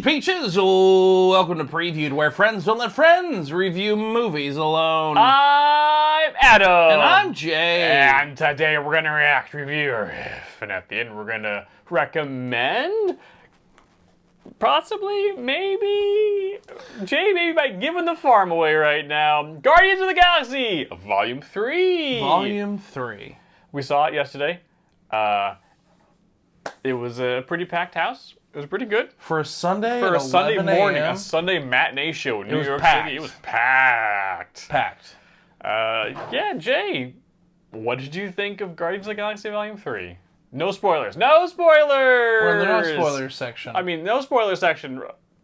Peaches! Welcome to Previewed, where friends don't let friends review movies alone. I'm Adam. And I'm Jay. And today we're going to react, review, riff, and at the end we're going to recommend, possibly, maybe, Jay maybe by giving the farm away right now, Guardians of the Galaxy, Volume 3. Volume 3. We saw it yesterday. It was a pretty packed house. It was pretty good. For a Sunday For a Sunday morning, a.m. a Sunday matinee show in New York packed. City. It was packed. Packed. Yeah, Jay, what did you think of Guardians of the Galaxy Volume 3? No spoilers. No spoilers! We're in the no spoilers section. I mean, no spoiler section.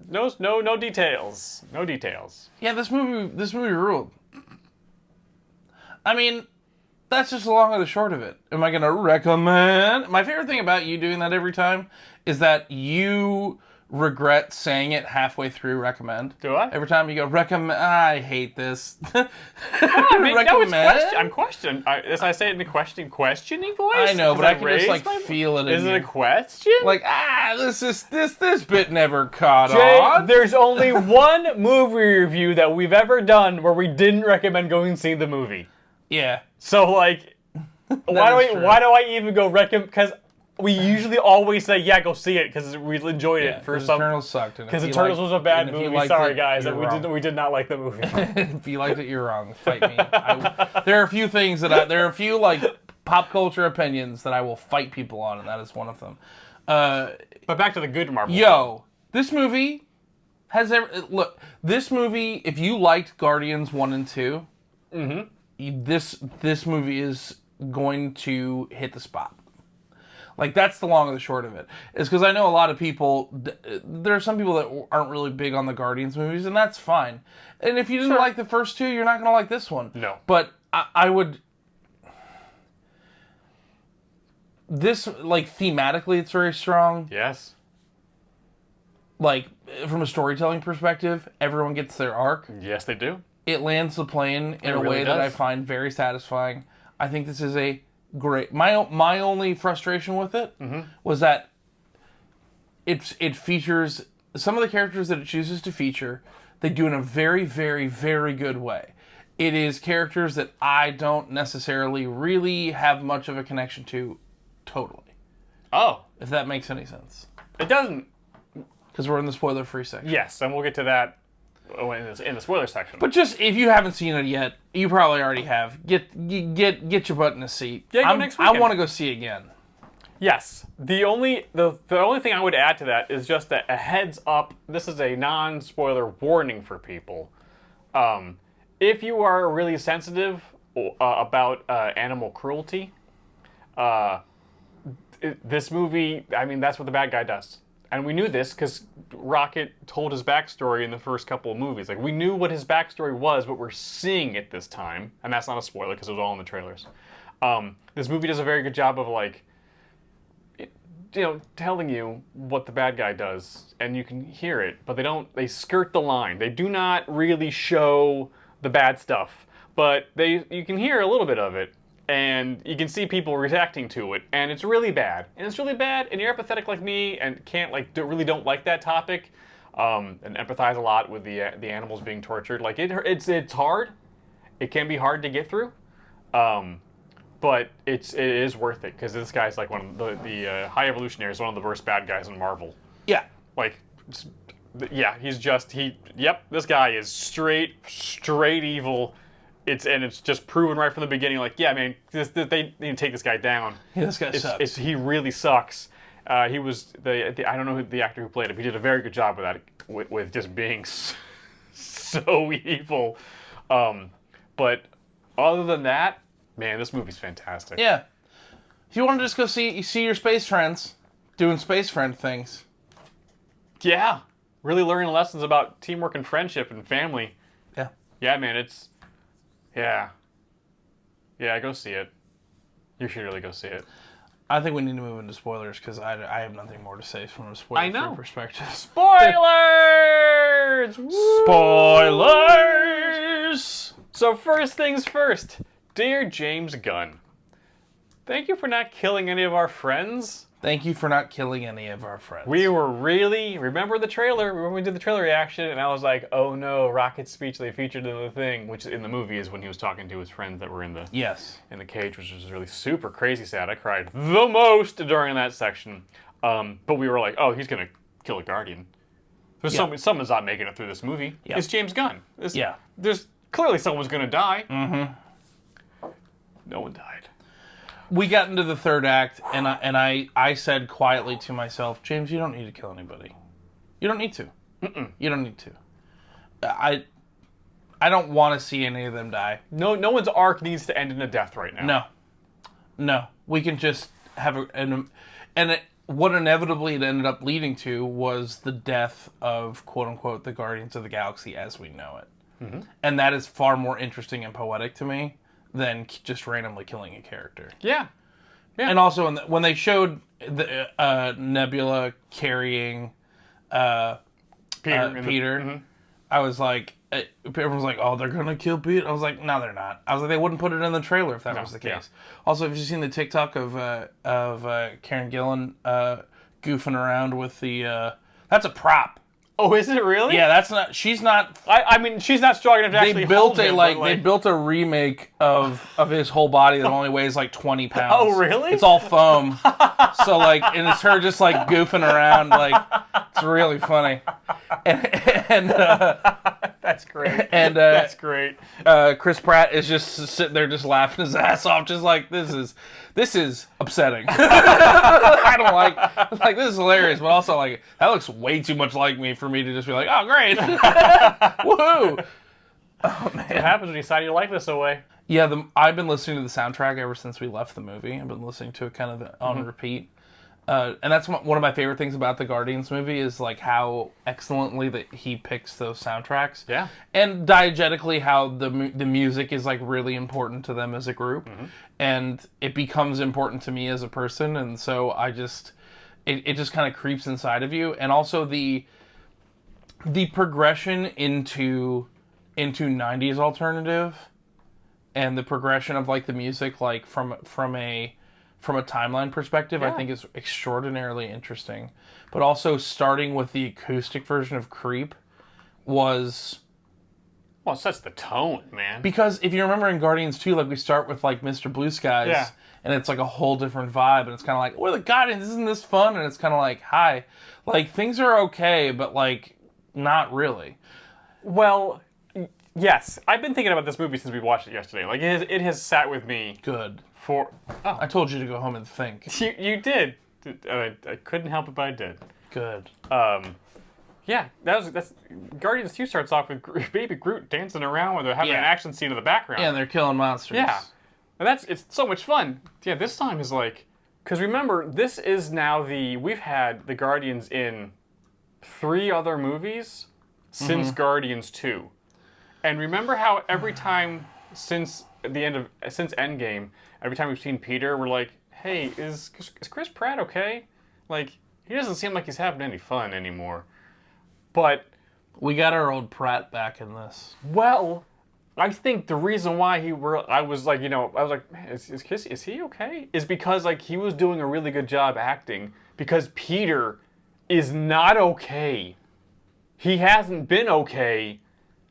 No details. No details. Yeah, this movie ruled. I mean, that's just the long or the short of it. Am I going to recommend? My favorite thing about you doing that every time is that you regret saying it halfway through recommend. Do I? Every time you go, recommend, I hate this. I mean, no, it's question. I'm questioning. As I say it in the questioning voice? I know, but I can just raise feel it in Is you. it a question? Like, this bit never caught Jay, on. there's only one movie review that we've ever done where we didn't recommend going and see the movie. Yeah. So, like, why do I even go recommend? Because we usually always say, yeah, go see it because we enjoyed it for some. Eternals sucked. Because Eternals was a bad movie. Sorry, guys, we we did not like the movie. If you liked it, you're wrong. Fight me. There are a few things there are a few like pop culture opinions that I will fight people on, and that is one of them. But back to the good Marvel. Yo, this movie has look. This movie, if you liked Guardians 1 and 2, this movie is going to hit the spot. Like, that's the long and the short of it. Is because I know a lot of people, there are some people that aren't really big on the Guardians movies, and that's fine. And if you didn't like the first two, you're not going to like this one. No. But I would... This, like, thematically, it's very strong. Yes. Like, from a storytelling perspective, everyone gets their arc. Yes, they do. It lands the plane in a really way that does. I find very satisfying. I think this is a great... My only frustration with it was that it features... Some of the characters that it chooses to feature, they do in a very, very, very good way. It is characters that I don't necessarily really have much of a connection to totally. Oh. If that makes any sense. It doesn't. Because we're in the spoiler-free section. Yes, and we'll get to that in the spoiler section. But just, if you haven't seen it yet, you probably already have. Get your butt in a seat. Yeah, go next weekend. I want to go see it again. Yes. The only thing I would add to that is just a heads up. This is a non-spoiler warning for people. If you are really sensitive about animal cruelty, this movie, I mean, that's what the bad guy does. And we knew this because Rocket told his backstory in the first couple of movies. Like, we knew what his backstory was, but we're seeing it this time. And that's not a spoiler because it was all in the trailers. This movie does a very good job of, like, telling you what the bad guy does. And you can hear it, but they skirt the line. They do not really show the bad stuff. But you can hear a little bit of it. And you can see people reacting to it, and it's really bad. And it's really bad, and you're empathetic like me, and can't really don't like that topic, and empathize a lot with the animals being tortured. Like it's hard. It can be hard to get through, but it is worth it because this guy's like one of the High Evolutionary is one of the worst bad guys in Marvel. Yeah. Like, yeah, this guy is straight evil. It's just proven right from the beginning. Like, yeah, man, they need to take this guy down. Yeah, this guy sucks. He really sucks. He was I don't know who the actor who played him. He did a very good job with that, with just being so evil. But other than that, man, this movie's fantastic. Yeah. If you want to just go see your space friends doing space friend things. Yeah, really learning lessons about teamwork and friendship and family. Yeah. Yeah, man, Yeah, go see it. You should really go see it. I think we need to move into spoilers because I have nothing more to say from a spoiler perspective. Spoilers! Spoilers! So first things first, dear James Gunn, Thank you for not killing any of our friends. Thank you for not killing any of our friends. We were really... Remember the trailer? When we did the trailer reaction, and I was like, oh no, Rocket's speech they featured in the thing, which in the movie is when he was talking to his friends that were in the in the cage, which was really super crazy sad. I cried the most during that section. But we were like, oh, he's going to kill a Guardian. There's someone's not making it through this movie. Yeah. It's James Gunn. There's clearly someone's going to die. Mm-hmm. No one died. We got into the third act, and I said quietly to myself, James, you don't need to kill anybody. You don't need to. You don't need to. I don't want to see any of them die. No one's arc needs to end in a death right now. No. We can just have what inevitably it ended up leading to was the death of, quote unquote, the Guardians of the Galaxy as we know it. Mm-hmm. And that is far more interesting and poetic to me than just randomly killing a character. Yeah. And also, when they showed the Nebula carrying Peter, mm-hmm. I was like, everyone was like, oh, they're going to kill Peter? I was like, no, they're not. I was like, they wouldn't put it in the trailer if that was the case. Yeah. Also, have you seen the TikTok of Karen Gillan goofing around with the... that's a prop. Oh, is it really? Yeah, that's not... She's not... I mean, she's not strong enough to actually hold him. They built a remake of his whole body that only weighs like 20 pounds. Oh, really? It's all foam. So, like, and it's her just, like, goofing around. Like, it's really funny. And that's great. And that's great. Chris Pratt is just sitting there just laughing his ass off, just like, this is upsetting. I don't like this is hilarious, but also like that looks way too much like me for me to just be like, oh great, woohoo! Oh man, what happens when you sign your likeness away? Yeah, I've been listening to the soundtrack ever since we left the movie. I've been listening to it kind of on repeat. And that's one of my favorite things about the Guardians movie is like how excellently that he picks those soundtracks. Yeah. And diegetically how the music is like really important to them as a group. Mm-hmm. And it becomes important to me as a person. And so it just kind of creeps inside of you. And also the progression into 90s alternative and the progression of like the music like from a timeline perspective, I think is extraordinarily interesting. But also starting with the acoustic version of Creep was... Well, it sets the tone, man. Because if you remember in Guardians 2, like we start with like Mr. Blue Skies, and it's like a whole different vibe, and it's kind of like, we're the Guardians, isn't this fun? And it's kind of like, hi. Like, things are okay, but like, not really. Well, yes. I've been thinking about this movie since we watched it yesterday. Like, it has sat with me... Good. I told you to go home and think. You did. I couldn't help it, but I did. Good. Yeah, that's Guardians 2 starts off with Baby Groot dancing around where they're having an action scene in the background. Yeah, and they're killing monsters. Yeah. And it's so much fun. Yeah, this time is like... Because remember, this is now we've had the Guardians in 3 other movies since Guardians 2. And remember how every time since Endgame, every time we've seen Peter, we're like, hey, is Chris Pratt okay? Like, he doesn't seem like he's having any fun anymore. But... We got our old Pratt back in this. Well, I think the reason why I was like, man, is he okay? Is because, like, he was doing a really good job acting. Because Peter is not okay. He hasn't been okay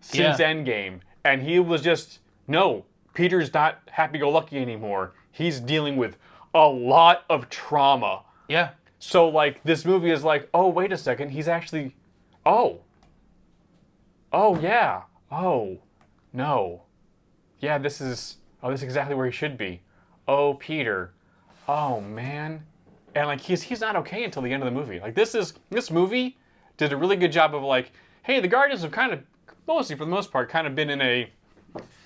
since Endgame. And he was just, no, Peter's not happy-go-lucky anymore. He's dealing with a lot of trauma. Yeah. So, like, this movie is like, oh, wait a second, he's actually... Oh, yeah. Oh, no. Yeah, this is exactly where he should be. Oh, Peter. Oh, man. And, like, he's not okay until the end of the movie. Like, this movie did a really good job of, like, hey, the Guardians have kind of, mostly for the most part, kind of been in a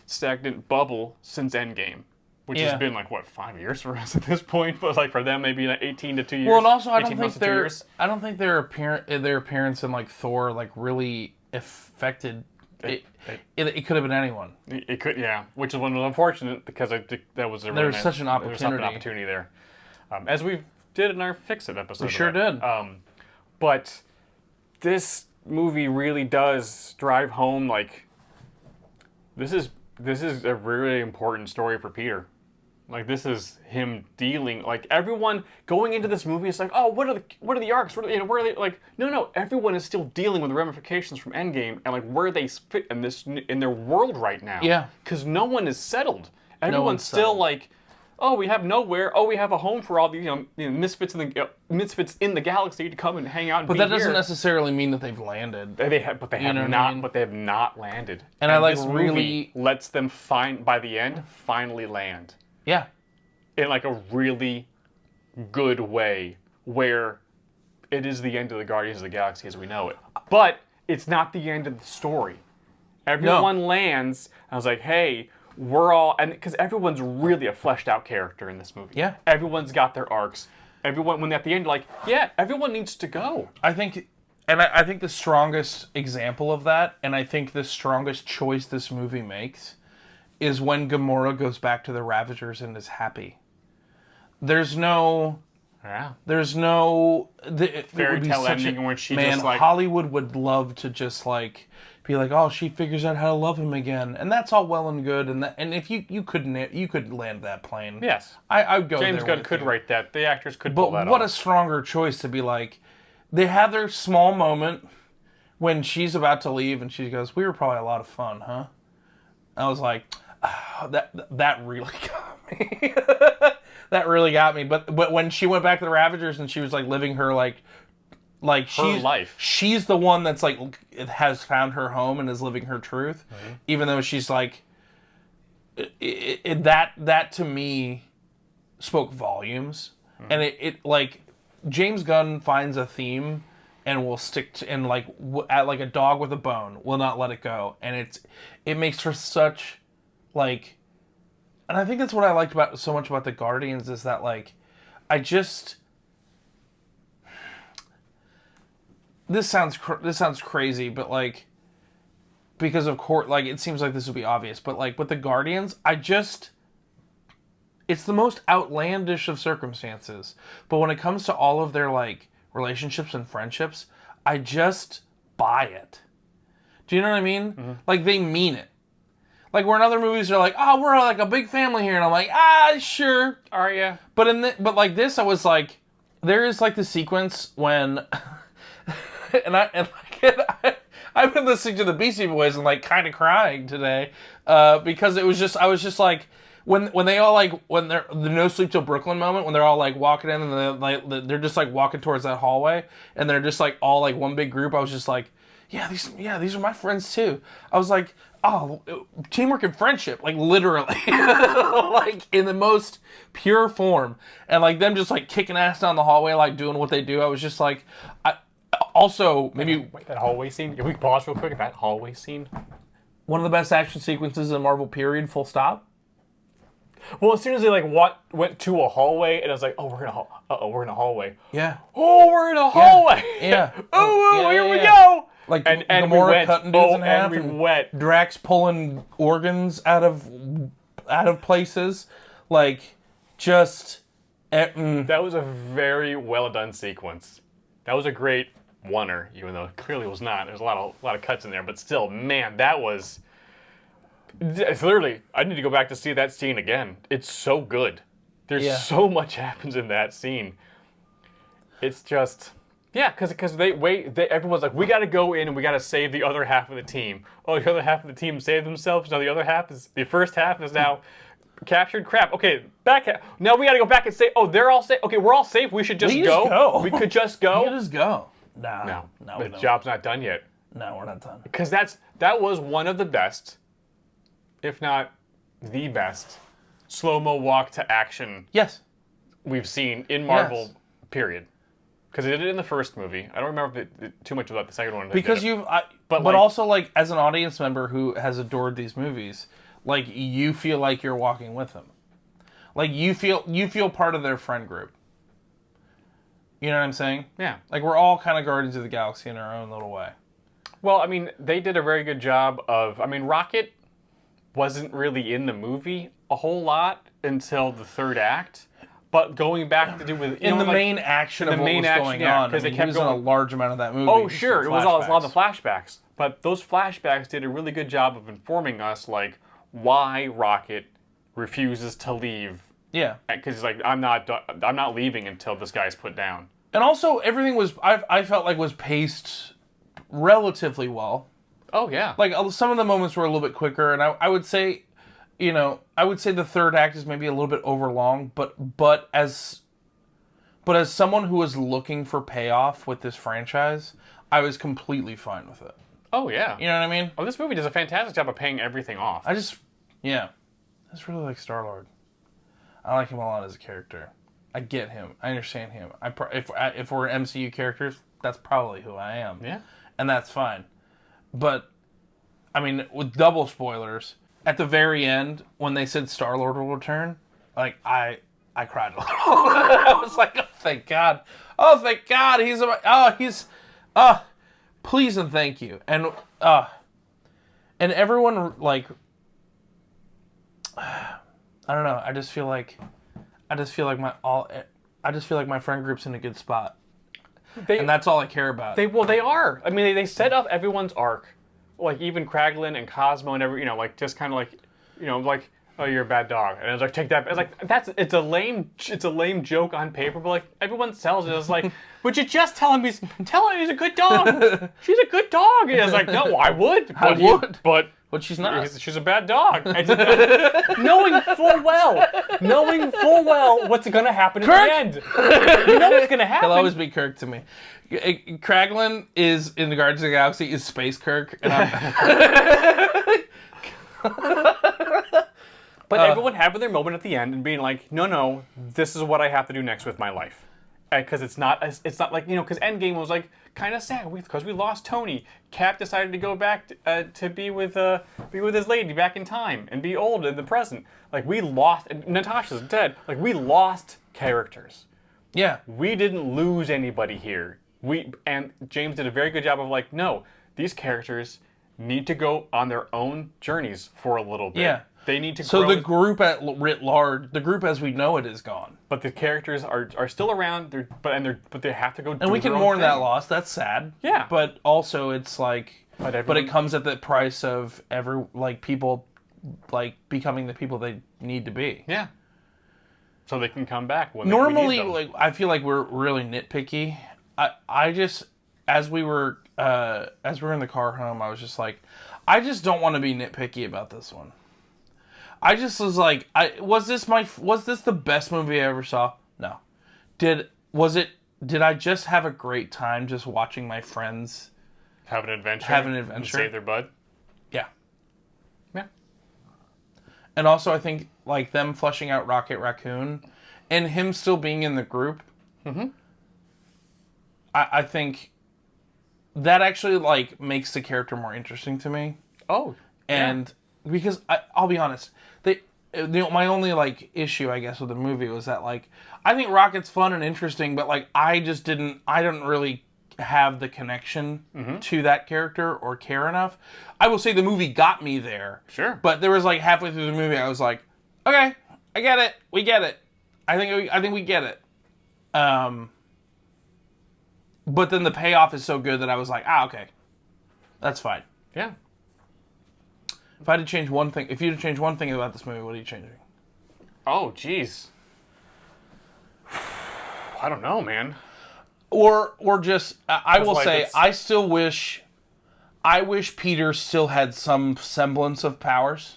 stagnant bubble since Endgame. Which has been, like, what, 5 years for us at this point? But, like, for them, maybe 18 to 2 years. Well, and also, I don't think their appearance in, like, Thor, like, really affected... It could have been anyone. It could, yeah. Which is one was unfortunate, because I think that was There's such an opportunity. There was an opportunity there. As we did in our Fix-It episode. We sure did. But this movie really does drive home, like, this is a really important story for Peter. Like, this is him dealing, like, everyone going into this movie is like, oh, what are the arcs? What are, where are they? Like, no, everyone is still dealing with the ramifications from Endgame and like where they fit in their world right now. Yeah. Because no one is settled. Everyone's one's still settled. like, oh, we have nowhere. Oh, we have a home for all the misfits in the galaxy to come and hang out. And But be that doesn't here. necessarily mean that they've landed. They have, but they have know what not. I mean? But they have not landed. And I like this really- movie lets them by the end finally land Yeah. in like a really good way, where it is the end of the Guardians of the Galaxy as we know it. But it's not the end of the story. Everyone lands. I was like, hey, we're all, and because everyone's really a fleshed out character in this movie. Yeah. Everyone's got their arcs. Everyone, when at the end, like, yeah, everyone needs to go. I think, and I think the strongest example of that, and I think the strongest choice this movie makes, is when Gamora goes back to the Ravagers and is happy. There's no Fairy tale ending where she man, just like, Hollywood would love to just like be like, oh, she figures out how to love him again, and that's all well and good, and if you could land that plane, yes, I would go. James there Gunn with could you. write that. The actors could But pull that what off. a stronger choice to be like, they have their small moment when she's about to leave and she goes, we were probably a lot of fun, huh? I was like, oh, that really got me. That really got me. But when she went back to the Ravagers and she was like living her like she's life. She's the one that's like has found her home and is living her truth, even though she's like that to me spoke volumes. And it like James Gunn finds a theme and will stick to, and like at like a dog with a bone, will not let it go, and it makes for such like, and I think that's what I liked about so much about the Guardians is that like this sounds crazy, but like because of course like it seems like this would be obvious, but like with the Guardians, it's the most outlandish of circumstances. But when it comes to all of their like relationships and friendships, I just buy it. Do you know what I mean? Mm-hmm. Like they mean it. Like where in other movies they're like, oh, we're like a big family here, and I'm like, sure, are you? But but like this, I was like, there is like the sequence when, I've been listening to the Beastie Boys and like kind of crying today, because I was just like. When they all like when they're the No Sleep Till Brooklyn moment when they're all like walking in and they're just like walking towards that hallway and they're just like all like one big group, I was just like, these are my friends too. I was like, oh, teamwork and friendship, like literally, like in the most pure form, and like them just like kicking ass down the hallway, like doing what they do. I was just like, also maybe wait, that hallway scene. Can we pause real quick at that hallway scene? One of the best action sequences in Marvel period. Full stop. Well, as soon as they like went to a hallway, and I was like, "Oh, we're in a hallway." Yeah. Oh, we're in a hallway. Yeah. Here we go. Like and Gamora we went, cutting dudes in half, and we went. Drax pulling organs out of places, like just. That was a very well done sequence. That was a great oneer, even though it clearly was not. There's a lot of cuts in there, but still, man, that was. It's literally, I need to go back to see that scene again. It's so good. There's so much happens in that scene. It's just, because everyone's like, we got to go in and we got to save the other half of the team. Oh, the other half of the team saved themselves. Now the first half is now captured. Crap. Okay, now we got to go back and say, oh, they're all safe. Okay, we're all safe. We should just go. We could just go. We could just go. No, the job's not done yet. No, we're not done. Because that was one of the best, if not the best, slow-mo walk to action we've seen in Marvel, period. Because they did it in the first movie. I don't remember too much about the second one. Because but also like as an audience member who has adored these movies, like you feel like you're walking with them. Like you feel part of their friend group. You know what I'm saying? Yeah. Like we're all kind of Guardians of the Galaxy in our own little way. Well, I mean, they did a very good job of, Rocket wasn't really in the movie a whole lot until the third act, but going back to do with main action of what was going on, because they kept going a large amount of that movie. Oh, sure, it was a lot of the flashbacks, but those flashbacks did a really good job of informing us like why Rocket refuses to leave Yeah. Because he's like, I'm not leaving until this guy's put down. And also, everything was, I felt like was paced relatively well. Oh, yeah. Like, some of the moments were a little bit quicker, and I would say, I would say the third act is maybe a little bit overlong, but as someone who was looking for payoff with this franchise, I was completely fine with it. Oh, yeah. You know what I mean? Oh, this movie does a fantastic job of paying everything off. I just really like Star-Lord. I like him a lot as a character. I get him. I understand him. If we're MCU characters, that's probably who I am. Yeah. And that's fine. But, I mean, with double spoilers, at the very end, when they said Star-Lord will return, like, I cried a little. I was like, oh, thank God. Oh, thank God. Please and thank you. And everyone, like, I don't know. I just feel like my friend group's in a good spot. And that's all I care about. They are. I mean, they set up everyone's arc, like even Kraglin and Cosmo and like just kind of like, like, oh, you're a bad dog, and it's like, take that. It's like it's a lame joke on paper, but like everyone sells it. It's like, would you just tell him he's a good dog? She's a good dog. And it's like, no, I would. But she's not. She's a bad dog. Knowing full well what's going to happen Kirk! at the end. You know what's going to happen. He'll always be Kirk to me. Kraglin is, in the Guardians of the Galaxy, is Space Kirk. And but everyone having their moment at the end and being like, no, this is what I have to do next with my life. Because it's not like, because Endgame was like kind of sad because we lost Tony. Cap decided to go back to be with his lady back in time and be old in the present. Like, we lost, and Natasha's dead. Like, we lost characters. Yeah. We didn't lose anybody here. And James did a very good job of like, no, these characters need to go on their own journeys for a little bit. Yeah. They need to grow. So the group writ large, the group as we know it is gone. But the characters are still around. But they have to go. And we can mourn that loss. That's sad. Yeah. But also, it's like, but it comes at the price of people, like, becoming the people they need to be. Yeah. So they can come back when normally, we need them. like, I feel like we're really nitpicky. I just, as we were in the car home, I was just like, I just don't want to be nitpicky about this one. I just was like, was this the best movie I ever saw? No. Did I just have a great time just watching my friends have an adventure and save their bud? Yeah. Yeah. And also, I think, like, them fleshing out Rocket Raccoon and him still being in the group. Mm-hmm. I think that actually, like, makes the character more interesting to me. Oh. And because I'll be honest, my only, like, issue, I guess, with the movie was that, like, I think Rocket's fun and interesting, but, like, I didn't really have the connection to that character or care enough. I will say the movie got me there. Sure. But there was, like, halfway through the movie, I was like, okay, I get it. We get it. I think we get it. But then the payoff is so good that I was like, okay, that's fine. Yeah. If you'd change one thing about this movie, what are you changing? Oh, jeez. I don't know, man. Or just, I will say, I wish Peter still had some semblance of powers.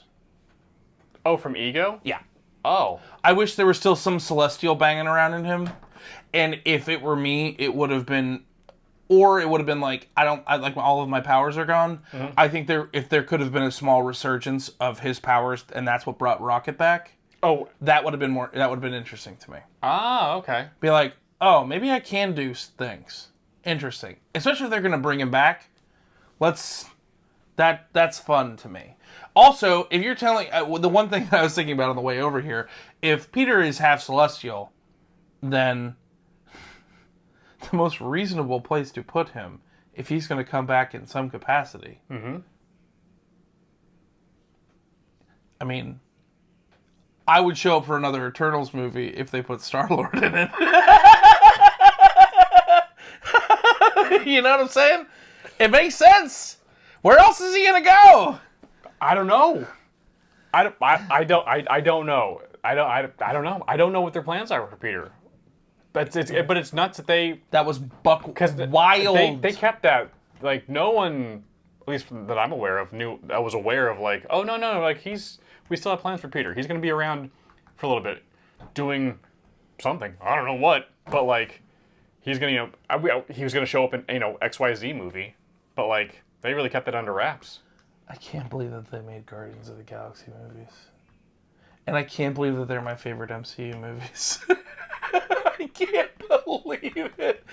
Oh, from Ego? Yeah. Oh. I wish there was still some Celestial banging around in him. And if it were me, it would have been, like, like, all of my powers are gone. Mm-hmm. I think if there could have been a small resurgence of his powers, and that's what brought Rocket back. Oh, that would have been interesting to me. Ah, okay. Be like, oh, maybe I can do things. Interesting. Especially if they're going to bring him back. That's fun to me. Also, if you're telling, the one thing I was thinking about on the way over here, if Peter is half Celestial, then the most reasonable place to put him, if he's going to come back in some capacity. Mm-hmm. I mean, I would show up for another Eternals movie if they put Star-Lord in it. You know what I'm saying? It makes sense. Where else is he going to go? I don't know. I don't know. I don't know. I don't know what their plans are for Peter. But it's nuts that they That was buck wild. They kept that, like, no one, at least that I'm aware of, was aware of, like, oh no, like we still have plans for Peter. He's going to be around for a little bit, doing something. I don't know what, but like he's going to he was going to show up in XYZ movie, but like they really kept it under wraps. I can't believe that they made Guardians of the Galaxy movies. And I can't believe that they're my favorite MCU movies. I can't believe it.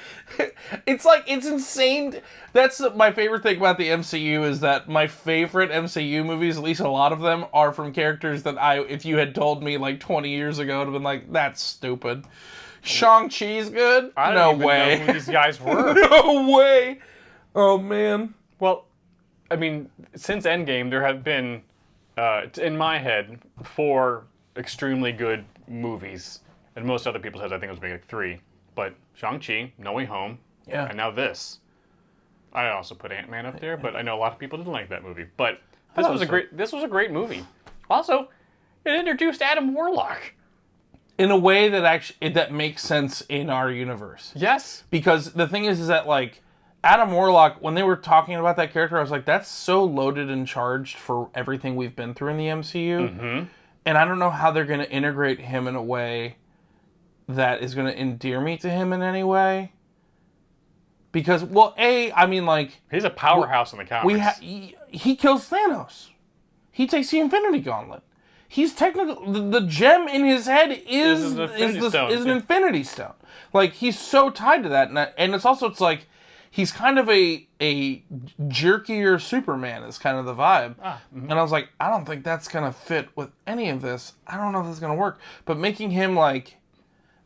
It's insane. That's my favorite thing about the MCU is that my favorite MCU movies, at least a lot of them, are from characters that if you had told me like 20 years ago, I'd have been like, that's stupid. Shang-Chi's good? I don't even know who these guys were. No way. Oh, man. Well, I mean, since Endgame, there have been, in my head, 4 extremely good movies. And most other people's heads, I think it was maybe like 3. But Shang-Chi, No Way Home, and now this. I also put Ant-Man up there, but I know a lot of people didn't like that movie. But this was a great movie. Also, it introduced Adam Warlock. In a way that makes sense in our universe. Yes. Because the thing is that, like, Adam Warlock, when they were talking about that character, I was like, that's so loaded and charged for everything we've been through in the MCU. Mm-hmm. And I don't know how they're going to integrate him in a way that is going to endear me to him in any way. Because, well, I mean, like... He's a powerhouse in the comics. He kills Thanos. He takes the Infinity Gauntlet. He's technically... The gem in his head is an Infinity Stone. Like, he's so tied to that. And it's also, it's like... He's kind of a jerkier Superman is kind of the vibe. Mm-hmm. And I was like, I don't think that's going to fit with any of this. I don't know if this is going to work. But making him, like...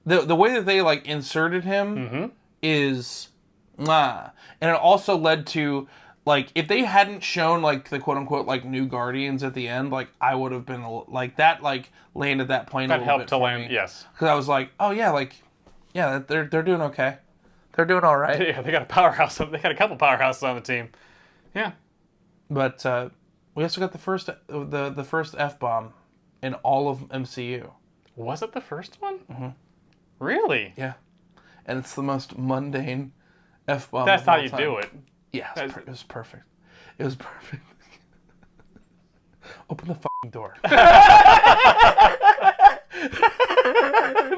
The way that they, like, inserted him is... And it also led to, like, if they hadn't shown, like, the quote-unquote, like, new Guardians at the end, like, I would have been, like, that, like, landed that plane a little bit for me. That helped to land, yes. Because I was like, oh, yeah, like, yeah, they're doing okay. They're doing all right. Yeah, they got a powerhouse. They got a couple powerhouses on the team. Yeah. But we also got the first F-bomb in all of MCU. Was it the first one? Mm-hmm. Really? Yeah. And it's the most mundane F-bomb. That's how you do it. Yeah, it was perfect. It was perfect. Open the fucking door.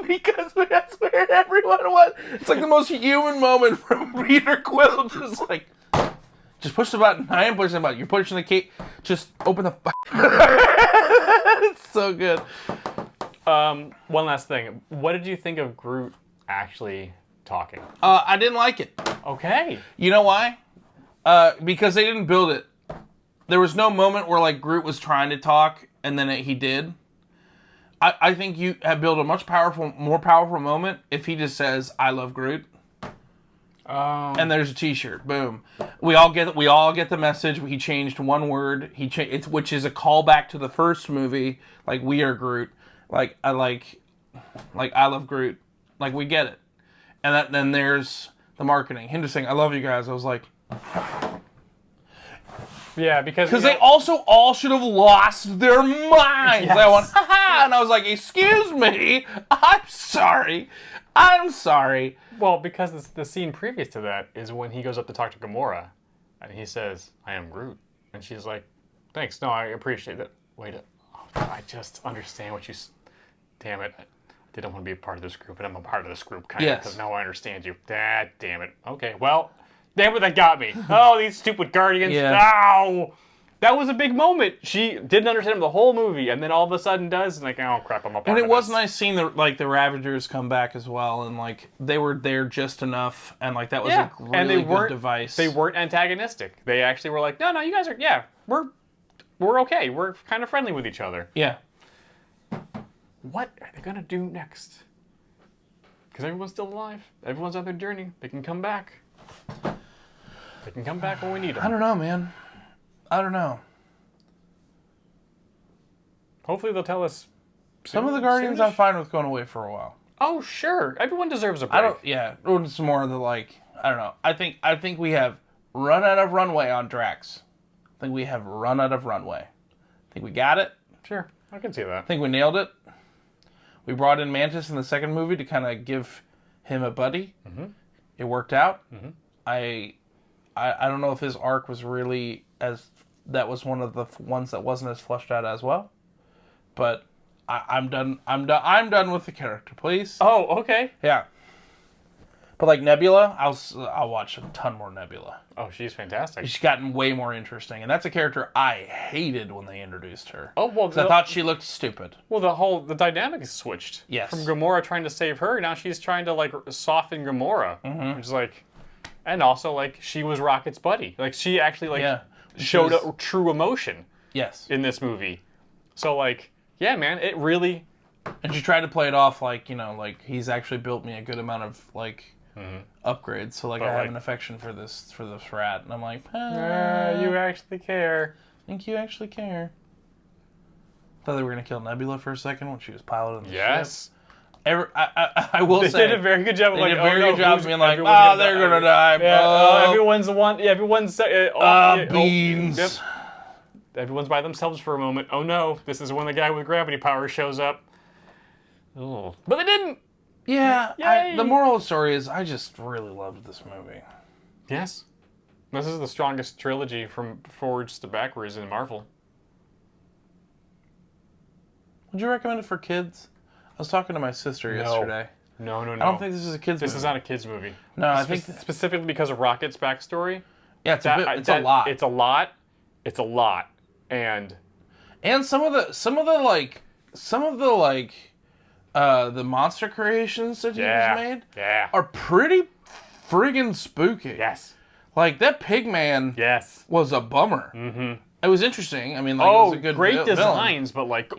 Because that's where everyone was. It's like the most human moment from Peter Quill. Just push the button. I am pushing the button. You're pushing the key. Just open the It's so good. One last thing. What did you think of Groot actually talking? I didn't like it. Okay. You know why? Because they didn't build it. There was no moment where, like, Groot was trying to talk and then he did. I think you have built a much more powerful moment if he just says, "I love Groot." And there's a T-shirt. Boom. We all get the message. He changed one word. Which is a callback to the first movie. Like, we are Groot. Like I love Groot. Like, we get it. And then there's the marketing. Him just saying, "I love you guys." I was like, yeah, because they also all should have lost their minds. Yes. I went, ha, and I was like, "Excuse me, I'm sorry. Well, because the scene previous to that is when he goes up to talk to Gamora, and he says, "I am Groot," and she's like, "Thanks, no, I appreciate it." Wait, I just understand what you. Damn it, I didn't want to be a part of this group, and I'm a part of this group, kind of, because now I understand you. Damn it. Okay, well. Damn it, that got me. Oh, these stupid Guardians. Yeah. Ow! That was a big moment. She didn't understand him the whole movie, and then all of a sudden does, and like, oh crap, I'm a part of this. And it was nice seeing the Ravagers come back as well, and like they were there just enough, and like that was a really good device. They weren't antagonistic. They actually were like, no, you guys are, we're okay. We're kind of friendly with each other. Yeah. What are they gonna do next? Because everyone's still alive. Everyone's on their journey. They can come back. They can come back when we need them. I don't know, man. I don't know. Hopefully they'll tell us. Some of the Guardians I'm fine with going away for a while. Oh, sure. Everyone deserves a break. It's more the I don't know. I think we have run out of runway on Drax. I think we have run out of runway. I think we got it. Sure. I can see that. I think we nailed it. We brought in Mantis in the second movie to kind of give him a buddy. It worked out. I don't know if his arc was really as... That was one of the ones that wasn't as fleshed out as well. But I'm done. I'm done with the character, please. Oh, okay. Yeah. But like Nebula, I'll watch a ton more Nebula. Oh, she's fantastic. She's gotten way more interesting, and that's a character I hated when they introduced her. Oh well, I thought she looked stupid. Well, the dynamic is switched. Yes. From Gamora trying to save her, now she's trying to like soften Gamora. Which is like, and also like she was Rocket's buddy. Like she actually like showed a true emotion. Yes. In this movie, so like yeah, man, it really. And she tried to play it off like like he's actually built me a good amount of like. Upgrades, so like I have an affection for this rat, and I'm like, you actually care. I think you actually care. Thought they were gonna kill Nebula for a second when she was piloting the ship. I will say they did a very good job. They did a very good job of being like, oh, they're gonna die. Yeah, everyone's the one. Yeah, everyone's beans. Yep. Everyone's by themselves for a moment. Oh no, this is when the guy with gravity power shows up. Oh, but they didn't. Yeah, the moral of the story is I just really loved this movie. Yes. This is the strongest trilogy from forwards to backwards in Marvel. Would you recommend it for kids? I was talking to my sister yesterday. No. I don't think this is a kid's movie. This is not a kid's movie. No, I think... Specifically because of Rocket's backstory. Yeah, it's a lot. It's a lot. It's a lot. And some of the monster creations that he has made are pretty friggin' spooky. Yes. Like, that Pigman was a bummer. It was interesting. I mean, like, it was a good great designs, villain. But like,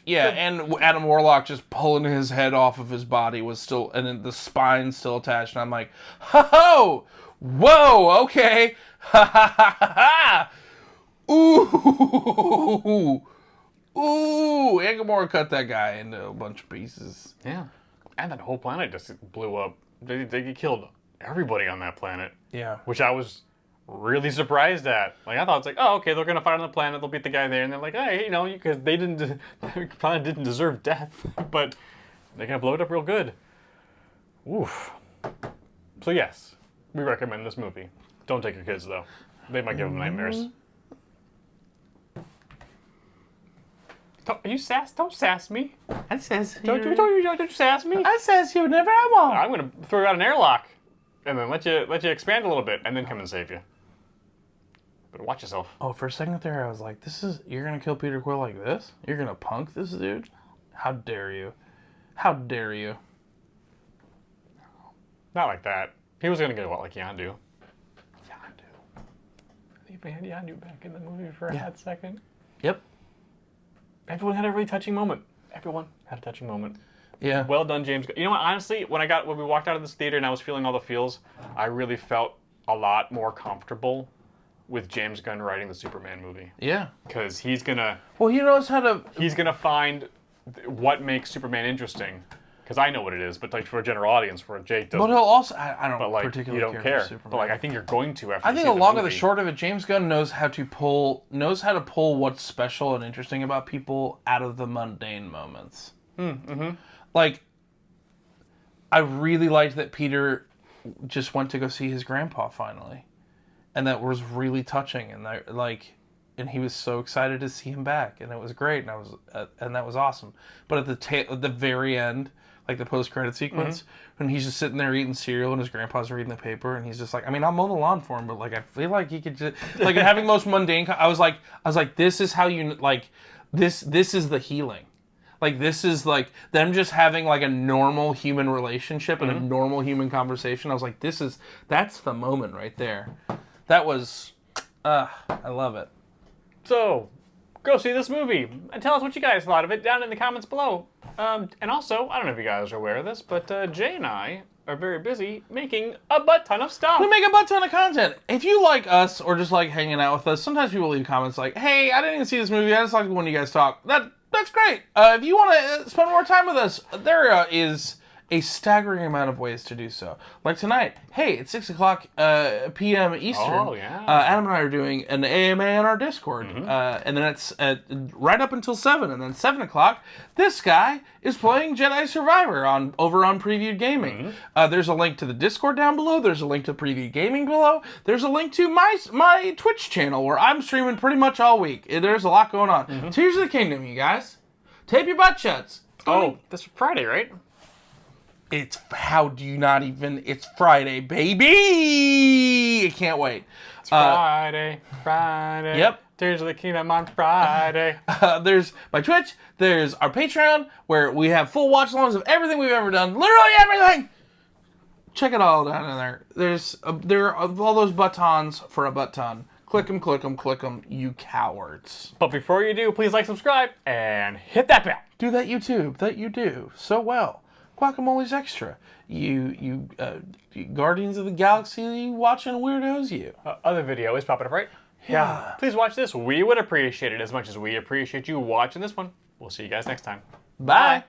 and Adam Warlock just pulling his head off of his body was still, and then the spine's still attached, and I'm like, ho-ho! Whoa, okay. Ha ha ha ha ha! Ooh! Ooh, and Gamora cut that guy into a bunch of pieces. Yeah. And that whole planet just blew up. They killed everybody on that planet. Yeah. Which I was really surprised at. Like, I thought it's like, oh, okay, they're going to fight on the planet, they'll beat the guy there, and they're like, hey, because the planet didn't deserve death, but they're going to blow it up real good. Oof. So, yes, we recommend this movie. Don't take your kids, though. They might give them nightmares. Don't sass me. I says Don't sass me. I says you never won't. I'm gonna throw you out an airlock, and then let you expand a little bit, and then come and save you. But watch yourself. Oh, for a second there, I was like, you're gonna kill Peter Quill like this? You're gonna punk this dude? How dare you? How dare you? Not like that. He was gonna go like Yondu. They had Yondu back in the movie for a hot second. Yep. Everyone had a really touching moment. Everyone had a touching moment. Yeah. Well done, James. You know what? Honestly, when we walked out of this theater and I was feeling all the feels, I really felt a lot more comfortable with James Gunn writing the Superman movie. Yeah. Because he's gonna. Well, he knows how to. He's gonna find what makes Superman interesting. Because I know what it is, but like for a general audience, for Jake doesn't. But he'll also, I don't like, particularly you don't care for Superman. But like, I think you're going to after. I think the long and the short of it, James Gunn knows how to pull what's special and interesting about people out of the mundane moments. Like, I really liked that Peter just went to go see his grandpa finally, and that was really touching, and he was so excited to see him back, and it was great, and that was awesome. But at the very end, like the post-credit sequence, when he's just sitting there eating cereal and his grandpa's reading the paper, and he's just like, I mean, I'll mow the lawn for him, but like, I feel like he could just, like, having the most mundane, I was like, this is how you, like, this is the healing. Like, this is like them just having like a normal human relationship and a normal human conversation. I was like, that's the moment right there. That was, I love it. So, go see this movie and tell us what you guys thought of it down in the comments below. And also, I don't know if you guys are aware of this, but Jay and I are very busy making a butt ton of stuff. We make a butt ton of content. If you like us or just like hanging out with us, sometimes people leave comments like, hey, I didn't even see this movie. I just like when you guys talk. That's great. If you want to spend more time with us, there is a staggering amount of ways to do so. Like tonight, hey, it's 6 o'clock p.m. Eastern. Oh, yeah. Adam and I are doing an AMA on our Discord. And then it's right up until 7. And then 7 o'clock, this guy is playing Jedi Survivor over on Previewed Gaming. There's a link to the Discord down below. There's a link to Previewed Gaming below. There's a link to my Twitch channel where I'm streaming pretty much all week. There's a lot going on. Tears of the Kingdom, you guys. Tape your butt shuts. Oh, this Friday, right? It's, how do you not even, it's Friday, baby! I can't wait. It's Friday. Yep. Tears of the Kingdom on Friday. There's my Twitch, there's our Patreon, where we have full watch-alongs of everything we've ever done. Literally everything! Check it all down in there. There are all those buttons for a button. Click them, click them, click them, you cowards. But before you do, please like, subscribe, and hit that bell. Do that YouTube, that you do so well. Guacamole's extra. You Guardians of the Galaxy watching weirdos, you. Other video is popping up, right? Yeah. Please watch this. We would appreciate it as much as we appreciate you watching this one. We'll see you guys next time. Bye.